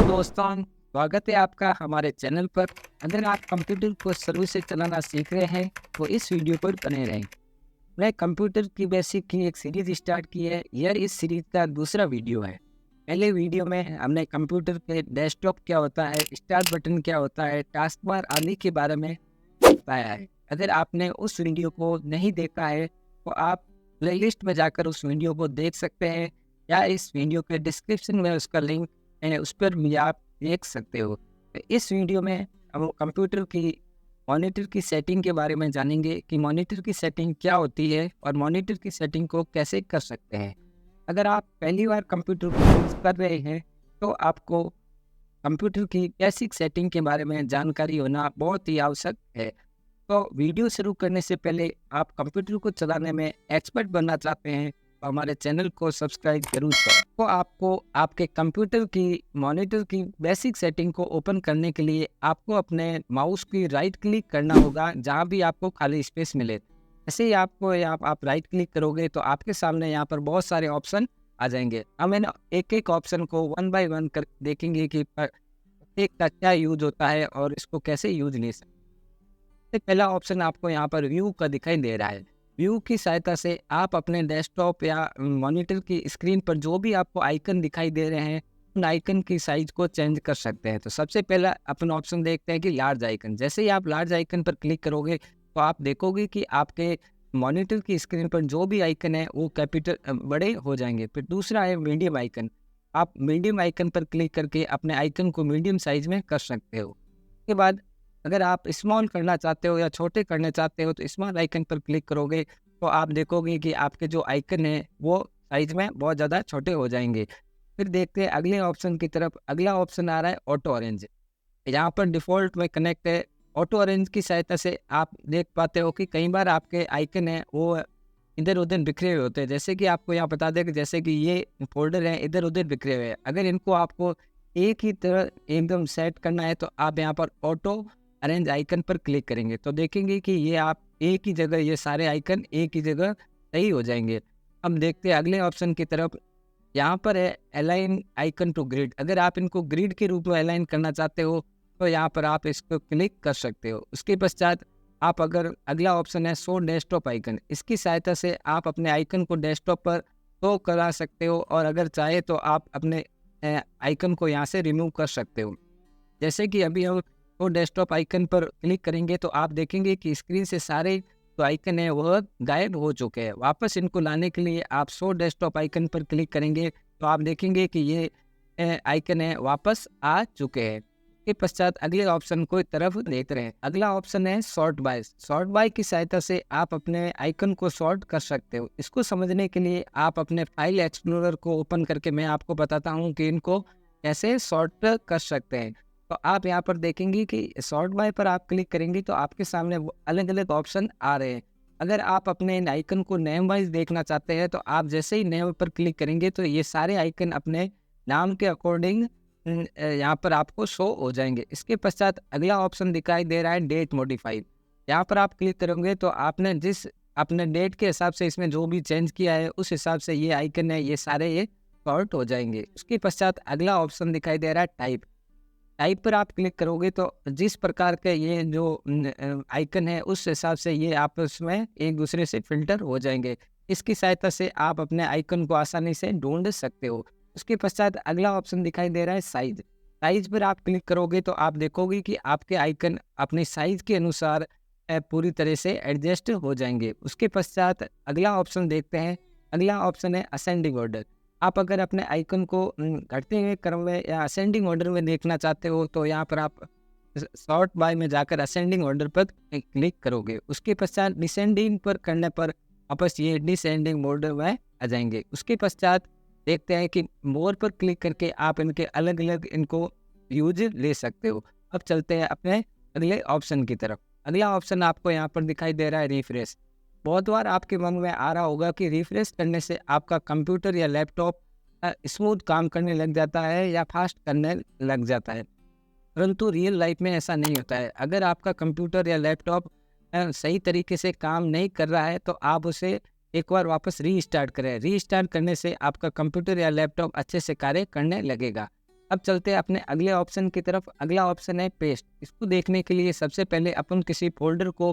दोस्तों, स्वागत है आपका हमारे चैनल पर। अगर आप कंप्यूटर को शुरू से चलाना सीख रहे हैं तो इस वीडियो पर बने रहें। मैं कंप्यूटर की बेसिक की एक सीरीज स्टार्ट की है। यह इस सीरीज का दूसरा वीडियो है। पहले वीडियो में हमने कंप्यूटर के डेस्कटॉप क्या होता है, स्टार्ट बटन क्या होता है, टास्क बार आदि के बारे में बताया है। अगर आपने उस वीडियो को नहीं देखा है तो आप प्लेलिस्ट में जाकर उस वीडियो को देख सकते हैं, या इस वीडियो के डिस्क्रिप्शन में उसका लिंक है, उस पर भी आप देख सकते हो। तो इस वीडियो में हम कंप्यूटर की मॉनिटर की सेटिंग के बारे में जानेंगे कि मॉनिटर की सेटिंग क्या होती है और मॉनिटर की सेटिंग को कैसे कर सकते हैं। अगर आप पहली बार कंप्यूटर को यूज़ कर रहे हैं तो आपको कंप्यूटर की बेसिक सेटिंग के बारे में जानकारी होना बहुत ही आवश्यक है। तो वीडियो शुरू करने से पहले आप कंप्यूटर को चलाने में एक्सपर्ट बनना चाहते हैं तो हमारे चैनल को सब्सक्राइब जरूर करें। तो आपको आपके कंप्यूटर की मॉनिटर की बेसिक सेटिंग को ओपन करने के लिए आपको अपने माउस की राइट क्लिक करना होगा जहां भी आपको खाली स्पेस मिले। ऐसे ही आपको यहाँ आप राइट क्लिक करोगे तो आपके सामने यहाँ पर बहुत सारे ऑप्शन आ जाएंगे। हम इन एक एक ऑप्शन को वन बाय वन कर देखेंगे कि प्रत्येक का क्या यूज होता है और इसको कैसे यूज ले सकते हैं। सबसे पहला ऑप्शन आपको यहाँ पर व्यू का दिखाई दे रहा है। व्यू की सहायता से आप अपने डेस्कटॉप या मॉनिटर की स्क्रीन पर जो भी आपको आइकन दिखाई दे रहे हैं उन आइकन की साइज को चेंज कर सकते हैं। तो सबसे पहला अपन ऑप्शन देखते हैं कि लार्ज आइकन। जैसे ही आप लार्ज आइकन पर क्लिक करोगे तो आप देखोगे कि आपके मॉनिटर की स्क्रीन पर जो भी आइकन है वो कैपिटल बड़े हो जाएंगे। फिर दूसरा है मीडियम आइकन। आप मीडियम आइकन पर क्लिक करके अपने आइकन को मीडियम साइज में कर सकते हो। उसके बाद अगर आप स्मॉल करना चाहते हो या छोटे करना चाहते हो तो स्मॉल आइकन पर क्लिक करोगे तो आप देखोगे कि आपके जो आइकन है वो साइज में बहुत ज़्यादा छोटे हो जाएंगे। फिर देखते हैं अगले ऑप्शन की तरफ। अगला ऑप्शन आ रहा है ऑटो अरेंज। यहाँ पर डिफ़ॉल्ट में कनेक्ट है। ऑटो अरेंज की सहायता से आप देख पाते हो कि कई बार आपके आइकन है वो इधर उधर बिखरे हुए होते हैं। जैसे कि आपको यहाँ बता दें कि जैसे कि ये फोल्डर हैं इधर उधर बिखरे हुए हैं। अगर इनको आपको एक ही तरह एकदम सेट करना है तो आप यहाँ पर ऑटो अरेंज आइकन पर क्लिक करेंगे तो देखेंगे कि ये आप एक ही जगह ये सारे आइकन एक ही जगह सही हो जाएंगे। अब देखते हैं अगले ऑप्शन की तरफ। यहाँ पर है अलाइन आइकन टू ग्रिड। अगर आप इनको ग्रिड के रूप में अलाइन करना चाहते हो तो यहाँ पर आप इसको क्लिक कर सकते हो। उसके पश्चात आप अगर अगला ऑप्शन है शो डेस्कटॉप आइकन। इसकी सहायता से आप अपने आइकन को डेस्कटॉप पर शो करा सकते हो और अगर चाहे तो आप अपने आइकन को यहाँ से रिमूव कर सकते हो। जैसे कि अभी हम तो डेस्कटॉप आइकन पर क्लिक करेंगे तो आप देखेंगे कि स्क्रीन से सारे जो आइकन है वह गायब हो चुके हैं। वापस इनको लाने के लिए आप शो डेस्कटॉप आइकन पर क्लिक करेंगे तो आप देखेंगे कि ये आइकन है वापस आ चुके हैं। इसके पश्चात अगले ऑप्शन को तरफ देखते रहे। अगला ऑप्शन है सॉर्ट बाय। सॉर्ट बाय की सहायता से आप अपने आइकन को सॉर्ट कर सकते हो। इसको समझने के लिए आप अपने फाइल एक्सप्लोरर को ओपन करके मैं आपको बताता हूँ कि इनको कैसे सॉर्ट कर सकते हैं। तो आप यहाँ पर देखेंगे कि सॉर्ट बाय पर आप क्लिक करेंगे तो आपके सामने अलग अलग ऑप्शन आ रहे हैं। अगर आप अपने इन आइकन को नेम वाइज देखना चाहते हैं तो आप जैसे ही नेम पर क्लिक करेंगे तो ये सारे आइकन अपने नाम के अकॉर्डिंग यहाँ पर आपको शो हो जाएंगे। इसके पश्चात अगला ऑप्शन दिखाई दे रहा है डेट मॉडिफाई। यहाँ पर आप क्लिक करोगे तो आपने जिस अपने डेट के हिसाब से इसमें जो भी चेंज किया है उस हिसाब से ये आइकन है ये सारे ये सॉर्ट हो जाएंगे। उसके पश्चात अगला ऑप्शन दिखाई दे रहा है टाइप। टाइप पर आप क्लिक करोगे तो जिस प्रकार के ये जो आइकन है उस हिसाब से ये आपस में एक दूसरे से फिल्टर हो जाएंगे। इसकी सहायता से आप अपने आइकन को आसानी से ढूंढ सकते हो। उसके पश्चात अगला ऑप्शन दिखाई दे रहा है साइज। साइज पर आप क्लिक करोगे तो आप देखोगे कि आपके आइकन अपने साइज के अनुसार पूरी तरह से एडजस्ट हो जाएंगे। उसके पश्चात अगला ऑप्शन देखते हैं। अगला ऑप्शन है असेंडिंग ऑर्डर। आप अगर अपने आइकन को घटते हुए क्रम में या असेंडिंग ऑर्डर में देखना चाहते हो तो यहाँ पर आप सॉर्ट बाय में जाकर असेंडिंग ऑर्डर पर क्लिक करोगे। उसके पश्चात डिसेंडिंग पर करने पर वापस ये डिसेंडिंग ऑर्डर में आ जाएंगे। उसके पश्चात देखते हैं कि मोर पर क्लिक करके आप इनके अलग अलग इनको यूज ले सकते हो। अब चलते हैं अपने अगले ऑप्शन की तरफ। अगला ऑप्शन आपको यहाँ पर दिखाई दे रहा है रिफ्रेश। बहुत बार आपके मन में आ रहा होगा कि रिफ्रेश करने से आपका कंप्यूटर या लैपटॉप स्मूथ काम करने लग जाता है या फास्ट करने लग जाता है, परंतु रियल लाइफ में ऐसा नहीं होता है। अगर आपका कंप्यूटर या लैपटॉप सही तरीके से काम नहीं कर रहा है तो आप उसे एक बार वापस रीस्टार्ट करें। रीस्टार्ट करने से आपका कंप्यूटर या लैपटॉप अच्छे से कार्य करने लगेगा। अब चलते हैं अपने अगले ऑप्शन की तरफ। अगला ऑप्शन है पेस्ट। इसको देखने के लिए सबसे पहले अपन किसी फोल्डर को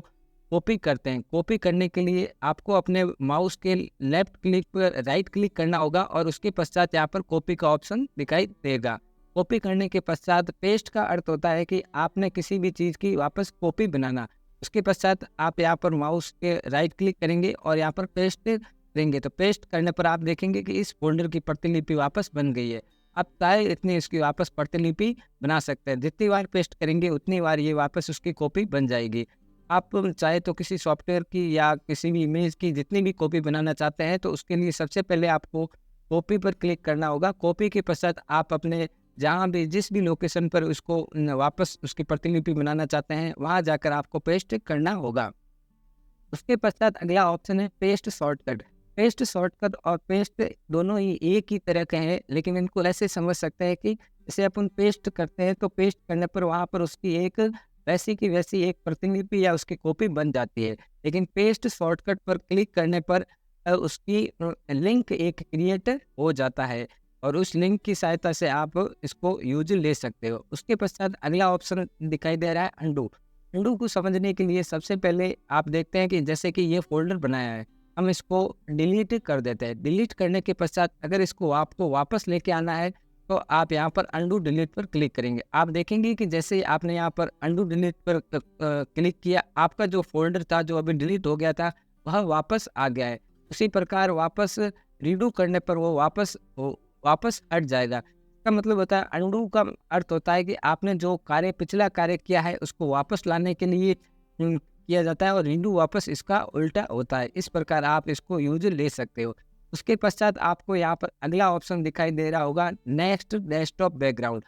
कॉपी करते हैं। कॉपी करने के लिए आपको अपने माउस के लेफ्ट क्लिक पर राइट क्लिक करना होगा और उसके पश्चात यहाँ पर कॉपी का ऑप्शन दिखाई देगा। कॉपी करने के पश्चात पेस्ट का अर्थ होता है कि आपने किसी भी चीज़ की वापस कॉपी बनाना। उसके पश्चात आप यहाँ पर माउस के राइट क्लिक करेंगे और यहाँ पर पेस्ट करेंगे। तो पेस्ट करने पर आप देखेंगे कि इस फोल्डर की प्रतिलिपि वापस बन गई है। आप चाहे इतनी इसकी वापस प्रतिलिपि बना सकते हैं। जितनी बार पेस्ट करेंगे उतनी बार ये वापस उसकी कॉपी बन जाएगी। आप चाहे तो किसी सॉफ्टवेयर की या किसी भी इमेज की जितनी भी कॉपी बनाना चाहते हैं तो उसके लिए सबसे पहले आपको कॉपी पर क्लिक करना होगा। कॉपी के पश्चात आप अपने जहाँ भी जिस भी लोकेशन पर उसको वापस उसकी प्रतिलिपि बनाना चाहते हैं वहाँ जाकर आपको पेस्ट करना होगा। उसके पश्चात अगला ऑप्शन है पेस्ट शॉर्टकट। पेस्ट शॉर्टकट और पेस्ट दोनों ही एक ही तरह के हैं, लेकिन इनको ऐसे समझ सकते हैं कि जैसे अपन पेस्ट करते हैं तो पेस्ट करने पर वहाँ पर उसकी एक वैसी की वैसी एक प्रतिलिपि या उसकी कॉपी बन जाती है। लेकिन पेस्ट शॉर्टकट पर क्लिक करने पर उसकी लिंक एक क्रिएट हो जाता है और उस लिंक की सहायता से आप इसको यूज ले सकते हो। उसके पश्चात अगला ऑप्शन दिखाई दे रहा है अंडू। अंडू को समझने के लिए सबसे पहले आप देखते हैं कि जैसे कि ये फोल्डर बनाया है, हम इसको डिलीट कर देते हैं। डिलीट करने के पश्चात अगर इसको आपको वापस लेके आना है तो आप यहाँ पर अंडू डिलीट पर क्लिक करेंगे। आप देखेंगे कि जैसे ही आपने यहाँ पर अंडू डिलीट पर क्लिक किया, आपका जो फोल्डर था जो अभी डिलीट हो गया था वह वापस आ गया है। उसी प्रकार वापस रीडू करने पर वो वापस हट जाएगा। इसका मतलब होता है अंडू का अर्थ होता है कि आपने जो कार्य पिछला कार्य किया है उसको वापस लाने के लिए किया जाता है और रीडू वापस इसका उल्टा होता है। इस प्रकार आप इसको यूज ले सकते हो। उसके पश्चात आपको यहाँ पर अगला ऑप्शन दिखाई दे रहा होगा next desktop background.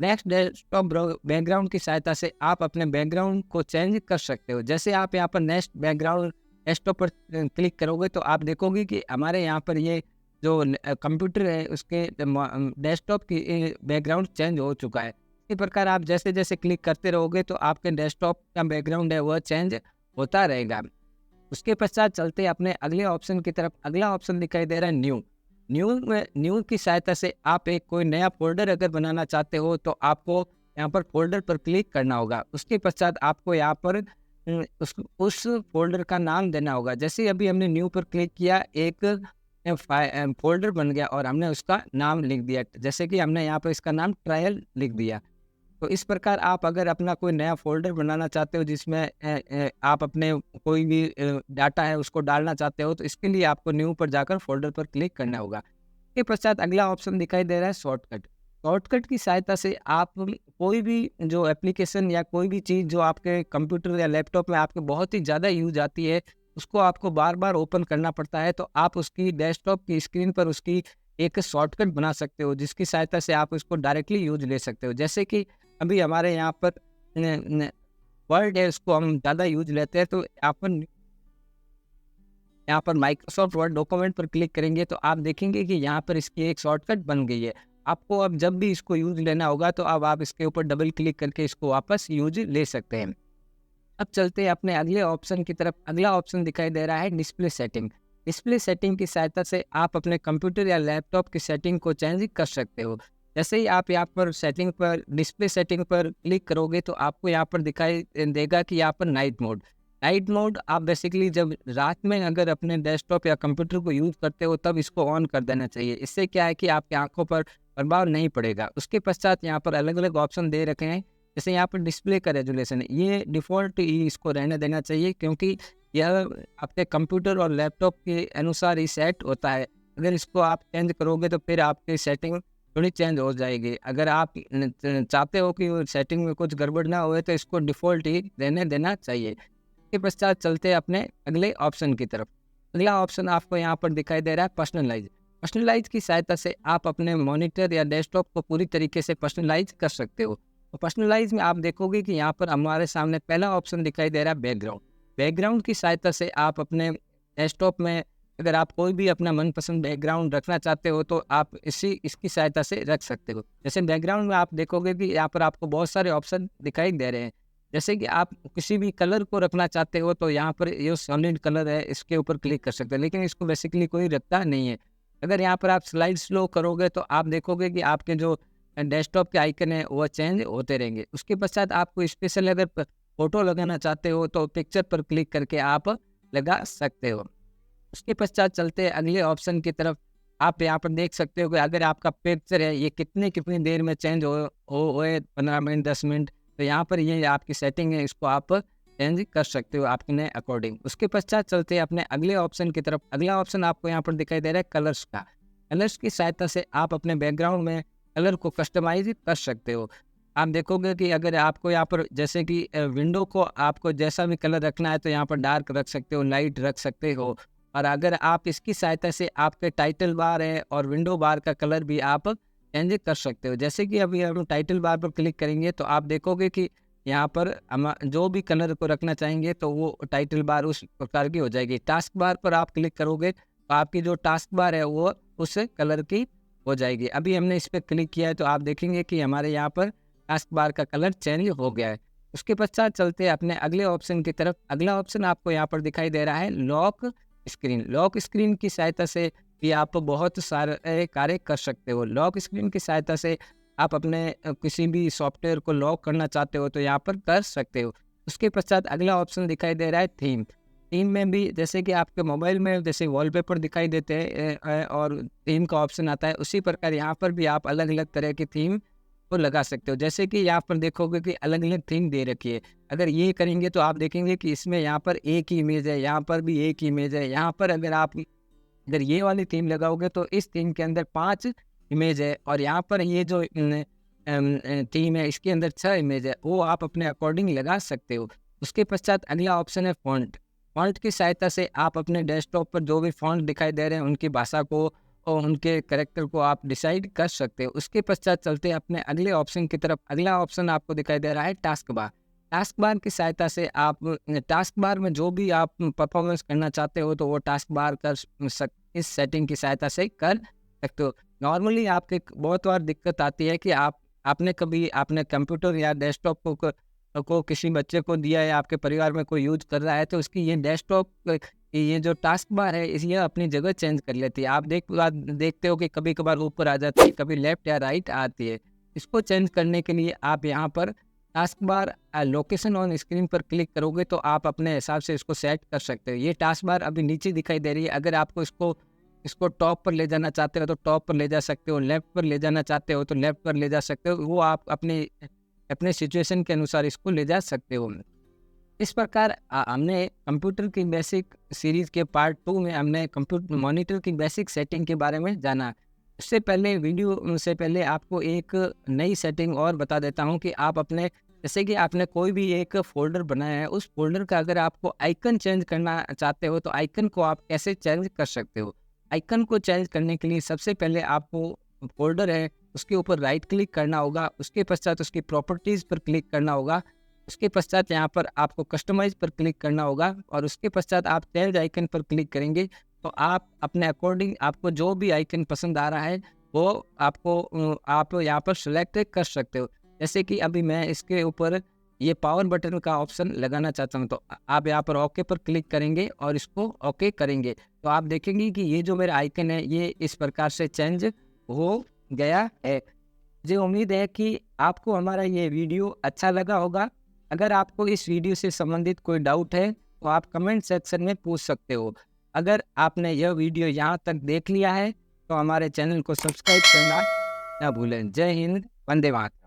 Next desktop background की सहायता से आप अपने बैकग्राउंड को चेंज कर सकते हो। जैसे आप यहाँ पर नेक्स्ट बैकग्राउंड डेस्कटॉप पर क्लिक करोगे तो आप देखोगे कि हमारे यहाँ पर ये जो कंप्यूटर है उसके डेस्कटॉप की बैकग्राउंड चेंज हो चुका है। इसी प्रकार आप जैसे जैसे क्लिक करते रहोगे तो आपके डेस्कटॉप का बैकग्राउंड है वह चेंज होता रहेगा। उसके पश्चात चलते अपने अगले ऑप्शन की तरफ। अगला ऑप्शन दिखाई दे रहा है न्यू की सहायता से आप एक कोई नया फोल्डर अगर बनाना चाहते हो तो आपको यहाँ पर फोल्डर पर क्लिक करना होगा। उसके पश्चात आपको यहाँ पर उस फोल्डर का नाम देना होगा। जैसे अभी हमने न्यू पर क्लिक किया, एक फोल्डर बन गया और हमने उसका नाम लिख दिया। जैसे कि हमने यहाँ पर इसका नाम ट्रायल लिख दिया। तो इस प्रकार आप अगर अपना कोई नया फ़ोल्डर बनाना चाहते हो जिसमें आप अपने कोई भी डाटा है उसको डालना चाहते हो तो इसके लिए आपको न्यू पर जाकर फ़ोल्डर पर क्लिक करना होगा। इसके पश्चात अगला ऑप्शन दिखाई दे रहा है शॉर्टकट। शॉर्टकट की सहायता से आप कोई भी जो एप्लीकेशन या कोई भी चीज़ जो आपके कंप्यूटर या लैपटॉप में आपके बहुत ही ज़्यादा यूज आती है उसको आपको बार बार ओपन करना पड़ता है, तो आप उसकी डेस्कटॉप की स्क्रीन पर उसकी एक शॉर्टकट बना सकते हो जिसकी सहायता से आप उसको डायरेक्टली यूज ले सकते हो। जैसे कि अभी हमारे यहाँ पर वर्ड है उसको हम ज़्यादा यूज लेते हैं, तो यहाँ पर माइक्रोसॉफ्ट वर्ड डॉक्यूमेंट पर क्लिक करेंगे तो आप देखेंगे कि यहाँ पर इसकी एक शॉर्टकट बन गई है। आपको अब जब भी इसको यूज लेना होगा तो अब आप इसके ऊपर डबल क्लिक करके इसको वापस यूज ले सकते हैं। अब चलते हैं अपने अगले ऑप्शन की तरफ। अगला ऑप्शन दिखाई दे रहा है डिस्प्ले सेटिंग। डिस्प्ले सेटिंग की सहायता से आप अपने कंप्यूटर या लैपटॉप की सेटिंग को चेंज कर सकते हो। जैसे ही आप यहाँ पर सेटिंग पर डिस्प्ले सेटिंग पर क्लिक करोगे तो आपको यहाँ पर दिखाई देगा कि यहाँ पर नाइट मोड आप बेसिकली जब रात में अगर अपने डेस्कटॉप या कंप्यूटर को यूज़ करते हो तब इसको ऑन कर देना चाहिए। इससे क्या है कि आपकी आंखों पर प्रभाव नहीं पड़ेगा। उसके पश्चात यहाँ पर अलग अलग ऑप्शन दे रखे हैं। जैसे यहाँ पर डिस्प्ले का रेजुलेशन है, ये डिफ़ॉल्ट ही इसको रहने देना चाहिए क्योंकि यह आपके कंप्यूटर और लैपटॉप के अनुसार ही सेट होता है। अगर इसको आप चेंज करोगे तो फिर आपकी सेटिंग थोड़ी चेंज हो जाएगी। अगर आप चाहते हो कि सेटिंग में कुछ गड़बड़ ना होए तो इसको डिफ़ॉल्ट ही रहने देना चाहिए। इसके पश्चात चलते हैं अपने अगले ऑप्शन की तरफ। अगला ऑप्शन आपको यहाँ पर दिखाई दे रहा है पर्सनलाइज की सहायता से आप अपने मॉनिटर या डेस्कटॉप को पूरी तरीके से पर्सनलाइज कर सकते हो। तो पर्सनलाइज में आप देखोगे कि यहाँ पर हमारे सामने पहला ऑप्शन दिखाई दे रहा है बैकग्राउंड की सहायता से आप अपने डेस्कटॉप में अगर आप कोई भी अपना मनपसंद बैकग्राउंड रखना चाहते हो तो आप इसकी सहायता से रख सकते हो। जैसे बैकग्राउंड में आप देखोगे कि यहाँ पर आपको बहुत सारे ऑप्शन दिखाई दे रहे हैं। जैसे कि आप किसी भी कलर को रखना चाहते हो तो यहाँ पर ये सॉलिड कलर है, इसके ऊपर क्लिक कर सकते हैं, लेकिन इसको बेसिकली कोई रखता नहीं है। अगर यहाँ पर आप स्लाइड स्लो करोगे तो आप देखोगे कि आपके जो डेस्कटॉप के आइकन है वो चेंज होते रहेंगे। उसके पश्चात आपको स्पेशल अगर फ़ोटो लगाना चाहते हो तो पिक्चर पर क्लिक करके आप लगा सकते हो। उसके पश्चात चलते हैं अगले ऑप्शन की तरफ। आप यहाँ पर देख सकते हो कि अगर आपका पिक्चर है ये कितनी देर में चेंज होए 15 मिनट 10 मिनट, तो यहाँ पर ये आपकी सेटिंग है, इसको आप चेंज कर सकते हो अपने अकॉर्डिंग। उसके पश्चात चलते हैं अपने अगले ऑप्शन की तरफ। अगला ऑप्शन आपको यहाँ पर दिखाई दे रहा है कलर्स का। कलर्स की सहायता से आप अपने बैकग्राउंड में कलर को कस्टमाइज कर सकते हो। आप देखोगे कि अगर आपको यहाँ पर जैसे कि विंडो को आपको जैसा भी कलर रखना है तो यहाँ पर डार्क रख सकते हो, लाइट रख सकते हो। और अगर आप इसकी सहायता से आपके टाइटल बार है और विंडो बार का कलर भी आप चेंज कर सकते हो। जैसे कि अभी हम टाइटल बार पर क्लिक करेंगे तो आप देखोगे कि यहाँ पर हम जो भी कलर को रखना चाहेंगे तो वो टाइटल बार उस प्रकार की हो जाएगी। टास्क बार पर आप क्लिक करोगे तो आपकी जो टास्क बार है वो उस कलर की हो जाएगी। अभी हमने इस पर क्लिक किया है तो आप देखेंगे कि हमारे यहाँ पर टास्क बार का कलर चेंज हो गया है। उसके पश्चात चलते हैं अपने अगले ऑप्शन की तरफ। अगला ऑप्शन आपको यहाँ पर दिखाई दे रहा है लॉक स्क्रीन। लॉक स्क्रीन की सहायता से भी आप बहुत सारे कार्य कर सकते हो। लॉक स्क्रीन की सहायता से आप अपने किसी भी सॉफ्टवेयर को लॉक करना चाहते हो तो यहाँ पर कर सकते हो। उसके पश्चात अगला ऑप्शन दिखाई दे रहा है थीम। थीम में भी जैसे कि आपके मोबाइल में जैसे वॉलपेपर दिखाई देते हैं और थीम का ऑप्शन आता है, उसी प्रकार यहाँ पर भी आप अलग अलग तरह की थीम को लगा सकते हो। जैसे कि यहाँ पर देखोगे कि अलग अलग थीम दे रखी है। अगर ये करेंगे तो आप देखेंगे कि इसमें यहाँ पर एक ही इमेज है, यहाँ पर भी एक ही इमेज है। यहाँ पर अगर ये वाली थीम लगाओगे तो इस थीम के अंदर 5 इमेज है और यहाँ पर ये जो थीम है इसके अंदर 6 इमेज है, वो आप अपने अकॉर्डिंग लगा सकते हो। उसके पश्चात अगला ऑप्शन है फॉन्ट। फॉन्ट की सहायता से आप अपने डेस्कटॉप पर जो भी फॉन्ट दिखाई दे रहे हैं उनकी भाषा को और उनके कैरेक्टर को आप डिसाइड कर सकते हो। उसके पश्चात चलते हैं अपने अगले ऑप्शन की तरफ। अगला ऑप्शन आपको दिखाई दे रहा है टास्क बार। टास्क बार की सहायता से आप टास्क बार में जो भी आप परफॉर्मेंस करना चाहते हो तो वो टास्क बार इस सेटिंग की सहायता से कर सकते हो। नॉर्मली आपके बहुत बार दिक्कत आती है कि आपने कंप्यूटर या डेस्कटॉप को किसी बच्चे को दिया है, आपके परिवार में कोई यूज कर रहा है तो उसकी ये डेस्कटॉप ये जो टास्क बार है ये अपनी जगह चेंज कर लेती है। आप देखते हो कि कभी कभार ऊपर आ जाती है, कभी लेफ्ट या राइट आती है। इसको चेंज करने के लिए आप यहाँ पर task bar location on screen पर क्लिक करोगे तो आप अपने हिसाब से इसको सेट कर सकते हो। ये टास्क बार अभी नीचे दिखाई दे रही है। अगर आपको इसको टॉप पर ले जाना चाहते हो तो टॉप पर ले जा सकते हो, लेफ्ट पर ले जाना चाहते हो तो लेफ्ट पर ले जा सकते हो। वो आप अपने सिचुएशन के अनुसार इसको ले जा सकते हो। इस प्रकार हमने कंप्यूटर की बेसिक सीरीज़ के पार्ट 2 में हमने कंप्यूटर मॉनिटर की बेसिक सेटिंग के बारे में जाना। वीडियो से पहले आपको एक नई सेटिंग और बता देता हूं कि आप अपने जैसे कि आपने कोई भी एक फ़ोल्डर बनाया है, उस फ़ोल्डर का अगर आपको आइकन चेंज करना चाहते हो तो आइकन को आप कैसे चेंज कर सकते हो। आइकन को चेंज करने के लिए सबसे पहले आपको फ़ोल्डर है उसके ऊपर राइट क्लिक करना होगा। उसके पश्चात उसकी प्रॉपर्टीज़ पर क्लिक करना होगा। उसके पश्चात यहाँ पर आपको कस्टमाइज़ पर क्लिक करना होगा और उसके पश्चात आप चेंज आइकन पर क्लिक करेंगे तो आप अपने अकॉर्डिंग आपको जो भी आइकन पसंद आ रहा है वो आप यहाँ पर सेलेक्ट कर सकते हो। जैसे कि अभी मैं इसके ऊपर ये पावर बटन का ऑप्शन लगाना चाहता हूँ तो आप यहाँ पर ओके पर क्लिक करेंगे और इसको ओके करेंगे तो आप देखेंगे कि ये जो मेरा आइकन है ये इस प्रकार से चेंज हो गया है। मुझे उम्मीद है कि आपको हमारा ये वीडियो अच्छा लगा होगा। अगर आपको इस वीडियो से संबंधित कोई डाउट है तो आप कमेंट सेक्शन में पूछ सकते हो। अगर आपने यह वीडियो यहाँ तक देख लिया है तो हमारे चैनल को सब्सक्राइब करना ना भूलें। जय हिंद, वंदे मातरम।